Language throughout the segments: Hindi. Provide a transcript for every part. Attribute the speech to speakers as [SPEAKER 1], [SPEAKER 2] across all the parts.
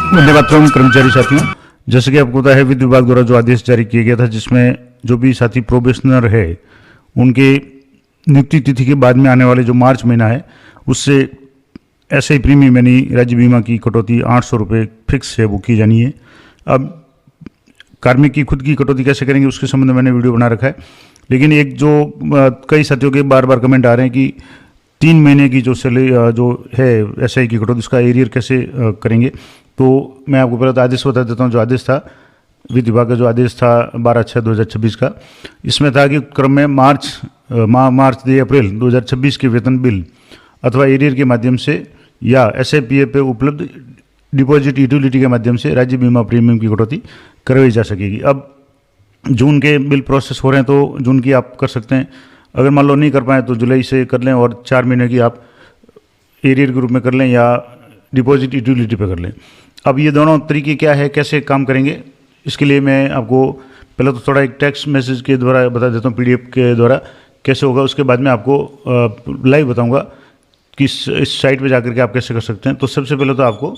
[SPEAKER 1] वंदे मातरम कर्मचारी साथियों, जैसे कि आपको पता है वित्त विभाग द्वारा जो आदेश जारी किया गया था जिसमें जो भी साथी प्रोबेशनर है उनके नियुक्ति तिथि के बाद में आने वाले जो मार्च महीना है उससे एसआई प्रीमियम यानी राज्य बीमा की कटौती 800 रुपये फिक्स है वो की जानी है। अब कार्मिक की खुद की कटौती कैसे करेंगे उसके संबंध में मैंने वीडियो बना रखा है, लेकिन एक जो कई साथियों के बार बार कमेंट आ रहे हैं कि 3 महीने की जो सैलरी जो है एसआई की कटौती उसका एरियर कैसे करेंगे। तो मैं आपको पहले तो आदेश बता देता हूँ। जो आदेश था वित्त विभाग का जो आदेश था 12/6/2026 का, इसमें था कि क्रम में मार्च से अप्रैल 2026 के वेतन बिल अथवा एरियर के माध्यम से या एसआईपीएफ पे उपलब्ध डिपॉजिट यूटिलिटी के माध्यम से राज्य बीमा प्रीमियम की कटौती करवाई जा सकेगी। अब जून के बिल प्रोसेस हो रहे हैं तो जून की आप कर सकते हैं, अगर मान लो नहीं कर पाए तो जुलाई से कर लें और 4 महीने की आप एरियर के रूप में कर लें या डिपॉजिट यूटिलिटी पे कर लें। अब ये दोनों तरीके क्या है, कैसे काम करेंगे, इसके लिए मैं आपको पहले तो थोड़ा एक टेक्स्ट मैसेज के द्वारा बता देता हूँ, पीडीएफ के द्वारा कैसे होगा। उसके बाद में आपको लाइव बताऊँगा कि इस साइट पे जाकर के आप कैसे कर सकते हैं। तो सबसे पहले तो आपको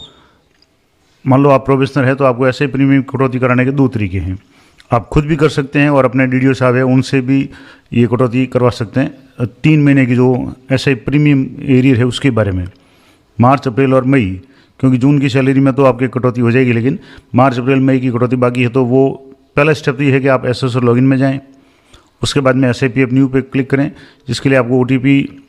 [SPEAKER 1] मान लो आप प्रोबेशनर है तो आपको ऐसे प्रीमियम कटौती कराने के 2 तरीके हैं। आप खुद भी कर सकते हैं और अपने डीडीओ साहब है उनसे भी ये कटौती करवा सकते हैं। 3 महीने की जो ऐसे प्रीमियम एरियर है उसके बारे में मार्च अप्रैल और मई, क्योंकि जून की सैलरी में तो आपकी कटौती हो जाएगी, लेकिन मार्च अप्रैल मई की कटौती बाकी है। तो वो पहला स्टेप तो ये है कि आप एसएसओ लॉगिन में जाएं, उसके बाद में एसआईपीएफ न्यू पे क्लिक करें, जिसके लिए आपको ओटीपी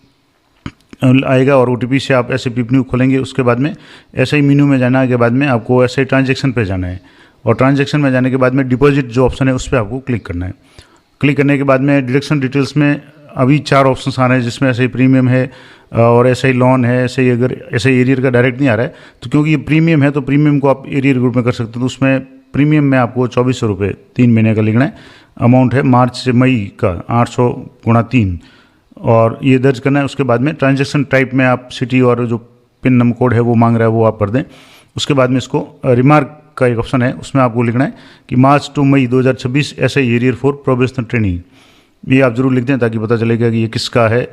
[SPEAKER 1] आएगा और ओटीपी से आप एसआईपीएफ न्यू खोलेंगे। उसके बाद में एसआई मेन्यू में जाना के बाद में आपको एसआई ट्रांजैक्शन पे जाना है और ट्रांजैक्शन में जाने के बाद में डिपॉजिट जो ऑप्शन है उस पर आपको क्लिक करना है। क्लिक करने के बाद में डिडक्शन डिटेल्स में अभी 4 ऑप्शन आ रहे हैं जिसमें एसआई प्रीमियम है और एसआई लोन है। एसआई अगर एसआई एरियर का डायरेक्ट नहीं आ रहा है तो क्योंकि ये प्रीमियम है तो प्रीमियम को आप एरियर ग्रुप में कर सकते हैं। तो उसमें प्रीमियम में आपको 2400 रुपये 3 महीने का लिखना है। अमाउंट है मार्च से मई का 800 × 3 और ये दर्ज करना है। उसके बाद में ट्रांजैक्शन टाइप में आप सिटी और जो पिन नंबर कोड है वो मांग रहा है वो आप भर दें। उसके बाद में इसको रिमार्क का एक ऑप्शन है उसमें आपको लिखना है कि March to May 2026 SI arrear for probational training, ये आप जरूर लिख दें ताकि पता चलेगा कि ये किसका है,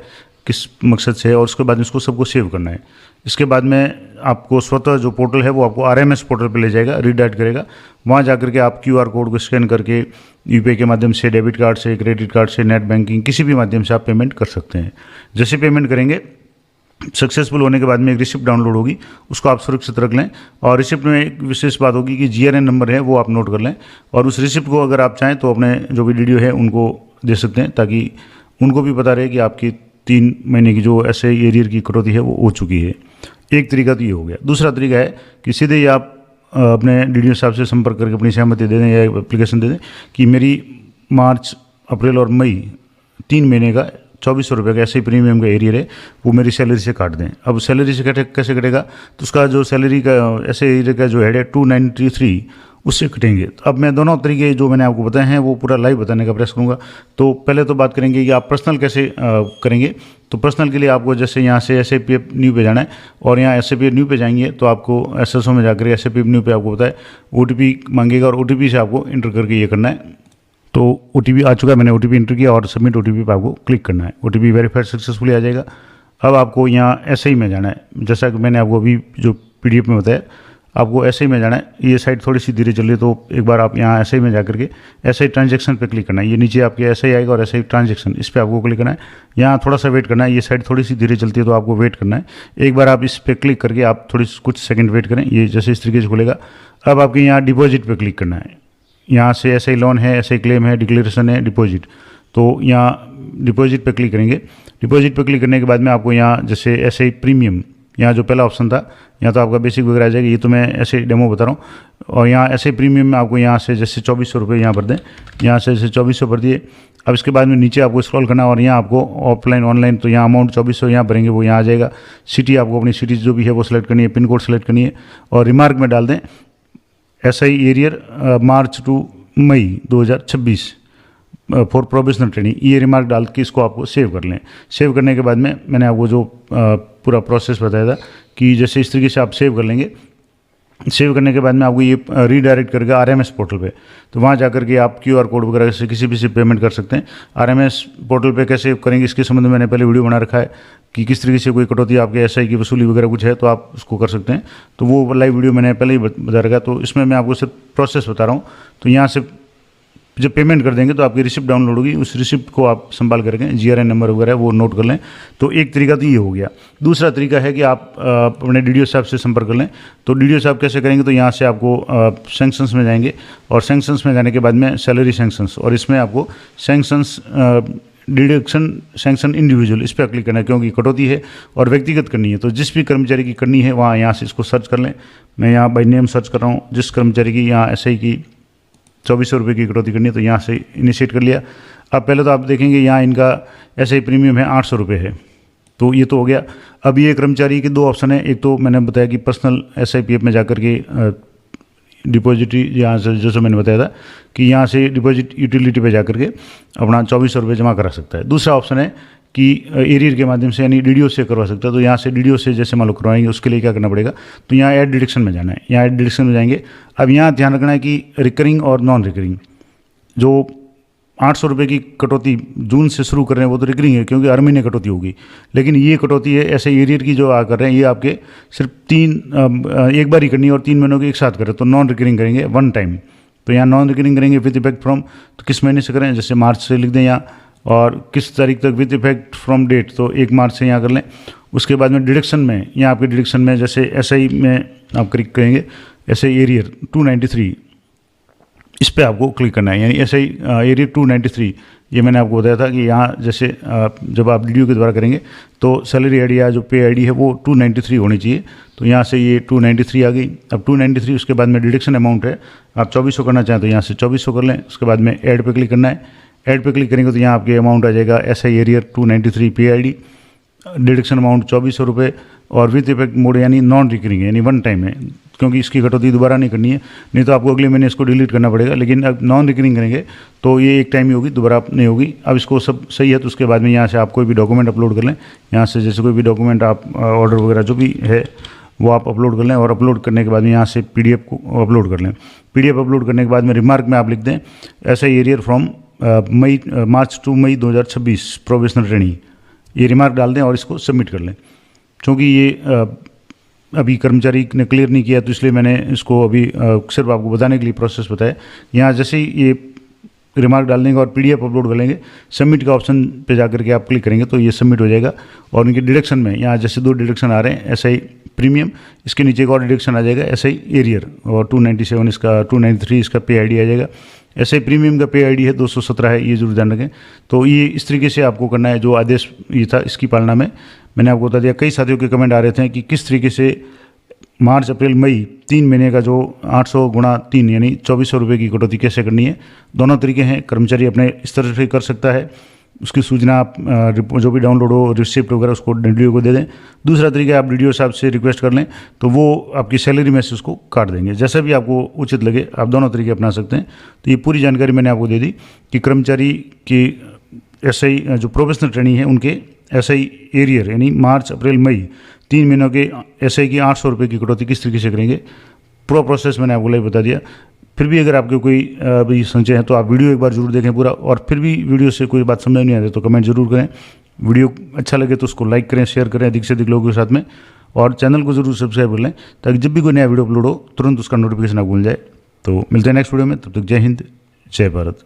[SPEAKER 1] किस मकसद से है। और उसके बाद में इसको सबको सेव करना है। इसके बाद में आपको स्वतः जो पोर्टल है वो आपको आरएमएस पोर्टल पे ले जाएगा, रीडायरेक्ट करेगा। वहाँ जाकर के आप क्यूआर कोड को स्कैन करके यूपीआई के माध्यम से, डेबिट कार्ड से, क्रेडिट कार्ड से, नेट बैंकिंग किसी भी माध्यम से आप पेमेंट कर सकते हैं। जैसे पेमेंट करेंगे सक्सेसफुल होने के बाद में एक रिसिप्ट डाउनलोड होगी, उसको आप सुरक्षित रख लें। और रिसिप्ट में एक विशेष बात होगी कि जीआरएन नंबर है वो आप नोट कर लें और उस रिसिप्ट को अगर आप चाहें तो अपने जो भी डीडीओ है उनको दे सकते हैं ताकि उनको भी पता रहे कि आपकी 3 महीने की जो ऐसे एरियर की कटौती है वो हो चुकी है। एक तरीका तो ये हो गया। दूसरा तरीका है कि सीधे ही आप अपने डीडीओ साहब से संपर्क करके अपनी सहमति दे दें या एप्लीकेशन दे दें कि मेरी मार्च अप्रैल और मई 3 महीने का 2400 रुपये का ऐसे प्रीमियम का एरियर है वो मेरी सैलरी से काट दें। अब सैलरी से कैसे कटेगा, तो उसका जो सैलरी का ऐसे एरियर का जो हेड है 293 उससे कटेंगे। तो अब मैं दोनों तरीके जो मैंने आपको बताए हैं वो पूरा लाइव बताने का प्रयास करूँगा। तो पहले तो बात करेंगे कि आप पर्सनल कैसे करेंगे। तो पर्सनल के लिए आपको जैसे यहाँ से एसआईपीएफ न्यू पे जाना है और यहाँ एसआईपीएफ न्यू पे जाएंगे तो आपको एसएसओ में जाकर एसआईपीएफ न्यू पे आपको बताए ओटीपी मांगेगा और ओटीपी से आपको इंटर करके ये करना है। तो ओटीपी आ चुका है, मैंने ओटीपी इंटर किया और सबमिट ओटीपी पे आपको क्लिक करना है। ओटीपी वेरीफाइड सक्सेसफुली आ जाएगा। अब आपको यहाँ एसआई में जाना है, जैसा कि मैंने आपको अभी जो पीडीएफ में बताया आपको एसआई में जाना है। ये साइट थोड़ी सी धीरे चल रही है तो एक बार आप यहाँ एसआई में जाकर के एसआई ट्रांजैक्शन पे क्लिक करना है। ये नीचे आपके एसआई आएगा और एसआई ट्रांजैक्शन इस पर आपको क्लिक करना है। यहाँ थोड़ा सा वेट करना है, ये साइट थोड़ी सी धीरे चलती है तो आपको वेट करना है। एक बार आप इस पर क्लिक करके आप कुछ सेकंड वेट करें, ये जैसे इस तरीके से खुलेगा। अब आपके यहाँ डिपॉजिट पे क्लिक करना है। यहाँ से एसआई लोन है, एसआई क्लेम है, डिक्लेरेशन है, डिपॉजिट, तो यहाँ डिपॉजिट पे क्लिक करेंगे। डिपॉजिट पे क्लिक करने के बाद में आपको यहाँ जैसे एसआई प्रीमियम, यहाँ जो पहला ऑप्शन था यहाँ तो आपका बेसिक वगैरह आ जाएगा, ये तो मैं ऐसे डेमो बता रहा हूँ। और यहाँ ऐसे प्रीमियम में आपको यहाँ से जैसे 2400 रुपये यहाँ भर दें, यहाँ से जैसे 2400 भर दिए। अब इसके बाद में नीचे आपको स्क्रॉल करना और यहाँ आपको ऑफलाइन ऑनलाइन तो यहाँ अमाउंट 2400 यहाँ भरेंगे वो यहाँ आ जाएगा। सिटी आपको अपनी सिटी जो भी है वो सिलेक्ट करनी है, पिन कोड सेलेक्ट करनी है और रिमार्क में डाल दें SI arrear March to May 2026 for probational training, ये रिमार्क डाल के इसको आपको सेव कर लें। सेव करने के बाद में मैंने आपको जो पूरा प्रोसेस बताया था कि जैसे इस तरीके से आप सेव कर लेंगे। सेव करने के बाद में आपको ये रीडायरेक्ट करके आरएमएस पोर्टल पे, तो वहाँ जाकर के आप क्यूआर कोड वगैरह से किसी भी से पेमेंट कर सकते हैं। आरएमएस पोर्टल पे कैसे करेंगे इसके संबंध में मैंने पहले वीडियो बना रखा है कि किस तरीके से कोई कटौती आपके एसआई की वसूली वगैरह कुछ है तो आप उसको कर सकते हैं। तो वो लाइव वीडियो मैंने पहले ही बता रखा, तो इसमें मैं आपको सिर्फ प्रोसेस बता रहा हूँ। तो यहाँ से जब पेमेंट कर देंगे तो आपकी रिसिप्ट डाउनलोड होगी, उस रिसिप्ट को आप संभाल कर रखें, जीआरएन नंबर वगैरह वो नोट कर लें। तो एक तरीका तो ये हो गया। दूसरा तरीका है कि आप अपने डीडीओ साहब से संपर्क कर लें। तो डीडीओ साहब कैसे करेंगे, तो यहाँ से आपको सैंक्शंस में जाएंगे और सैंक्शंस में जाने के बाद में सैलरी सैंक्शंस, और इसमें आपको सैंक्शंस डिडक्शन सैंक्शन इंडिविजुअल इस पर क्लिक करना है, क्योंकि कटौती है और व्यक्तिगत करनी है। तो जिस भी कर्मचारी की करनी है वहाँ यहाँ से इसको सर्च कर लें। मैं यहाँ बाई नेम सर्च कर रहा हूँ। जिस कर्मचारी की यहाँ एसआई की 2400 रुपये की कटौती करनी है तो यहाँ से इनिशिएट कर लिया। अब पहले तो आप देखेंगे यहाँ इनका एसआई प्रीमियम है 800 रुपये है, तो ये तो हो गया। अब ये कर्मचारी के दो ऑप्शन है, एक तो मैंने बताया कि पर्सनल SIPF में जाकर के डिपॉजिटरी, यहाँ से जैसे मैंने बताया था कि यहाँ से डिपॉजिट यूटिलिटी पे जाकर के अपना 2400 रुपये जमा करा सकता है। दूसरा ऑप्शन है कि एरियर के माध्यम से यानी डीडीओ से करवा सकता है। तो यहाँ से डीडीओ से जैसे मान लो करवाएंगे, उसके लिए क्या करना पड़ेगा, तो यहाँ ऐड डिडक्शन में जाना है। यहाँ ऐड डिडक्शन में जाएंगे। अब यहाँ ध्यान रखना है कि रिकरिंग और नॉन रिकरिंग, जो 800 रुपये की कटौती जून से शुरू कर रहे हैं वो तो रिकरिंग है, क्योंकि हर महीने कटौती होगी। लेकिन ये कटौती है ऐसे एरियर की जो कर रहे हैं, ये आपके सिर्फ एक बार ही करनी है और 3 महीनों की एक साथ करें, तो नॉन रिकरिंग करेंगे वन टाइम। तो यहाँ नॉन रिकरिंग करेंगे विद इफेक्ट फ्रॉम, तो किस महीने से करें, जैसे मार्च से लिख दें यहाँ, और किस तारीख तक विद इफेक्ट फ्रॉम डेट, तो 1 मार्च से यहाँ कर लें। उसके बाद में डिडक्शन में, यहाँ आपके डिडक्शन में जैसे SI में आप क्लिक करेंगे, SI एरियर 293 इस पर आपको क्लिक करना है, यानी SI एरियर 293। ये मैंने आपको बताया था कि यहाँ जैसे जब आप डीडीओ के द्वारा करेंगे तो सैलरी आईडी या जो पे आईडी है वो 293 होनी चाहिए। तो यहाँ से ये 293 आ गई। अब 293 उसके बाद में डिडक्शन अमाउंट है, आप 2400 करना चाहें तो यहाँ से 2400 कर लें। उसके बाद में ऐड पे क्लिक करना है। ऐड पे क्लिक करेंगे तो यहाँ आपके अमाउंट आ जाएगा SI एरियर 293 पे आईडी, डिडक्शन अमाउंट 2400 रुपये, और विद इफेक्ट मोड यानी नॉन रिकरिंग यानी वन टाइम है, क्योंकि इसकी कटौती दोबारा नहीं करनी है, नहीं तो आपको अगले महीने इसको डिलीट करना पड़ेगा। लेकिन अब नॉन रिकरिंग करेंगे तो ये एक टाइम ही होगी, दोबारा नहीं होगी। अब इसको सब सही है तो उसके बाद में यहाँ से आप कोई भी डॉक्यूमेंट अपलोड कर लें। यहाँ से जैसे कोई भी डॉक्यूमेंट आप ऑर्डर वगैरह जो भी है वो आप अपलोड कर लें, और अपलोड करने के बाद में यहाँ से PDF को अपलोड कर लें। PDF अपलोड करने के बाद में रिमार्क में आप लिख दें SI arrear from March to May 2026 probational training, ये रिमार्क डाल दें और इसको सबमिट कर लें। क्योंकि ये अभी कर्मचारी ने क्लियर नहीं किया तो इसलिए मैंने इसको अभी सिर्फ आपको बताने के लिए प्रोसेस बताया। यहाँ जैसे ही ये रिमार्क डाल देंगे और PDF अपलोड कर लेंगे, सबमिट का ऑप्शन पे जाकर के आप क्लिक करेंगे तो ये सबमिट हो जाएगा। और उनके डिडक्शन में यहाँ जैसे 2 डिडक्शन आ रहे हैं, SI प्रीमियम, इसके नीचे एक और डिडक्शन आ जाएगा SI एरियर, और 297 इसका 293 इसका पे आईडी आ जाएगा। SI प्रीमियम का पे आईडी है 217 है, ये जरूर ध्यान रखें। तो ये इस तरीके से आपको करना है। जो आदेश ये था इसकी पालना में मैंने आपको बता दिया। कई साथियों के कमेंट आ रहे थे कि किस तरीके से मार्च अप्रैल मई 3 महीने का जो 800 गुणा 3 यानी 2400 रुपये की कटौती कैसे करनी है। दोनों तरीके हैं, कर्मचारी अपने इस तरह से कर सकता है। उसकी सूचना आप जो भी डाउनलोड हो रिसिप्ट वगैरह उसको डीडीओ को दे दें। दूसरा तरीका आप डीडीओ साहब से रिक्वेस्ट कर लें तो वो आपकी सैलरी में से उसको काट देंगे। जैसा भी आपको उचित लगे आप दोनों तरीके अपना सकते हैं। तो ये पूरी जानकारी मैंने आपको दे दी कि कर्मचारी की SI जो प्रोफेशनल ट्रेनिंग है उनके SI एरियर यानी मार्च अप्रैल मई 3 महीनों के SI की 800 रुपये की कटौती किस तरीके से करेंगे, पूरा प्रोसेस मैंने आपको लाइव बता दिया। फिर भी अगर आपके कोई भी संशय है तो आप वीडियो एक बार जरूर देखें पूरा, और फिर भी वीडियो से कोई बात समझ नहीं आती तो कमेंट जरूर करें। वीडियो अच्छा लगे तो उसको लाइक करें, शेयर करें अधिक से अधिक लोगों के साथ में, और चैनल को जरूर सब्सक्राइब कर लें ताकि जब भी कोई नया वीडियो अपलोड हो तुरंत उसका नोटिफिकेशन आपको मिल जाए। तो मिलते हैं नेक्स्ट वीडियो में, तब तक जय हिंद जय भारत।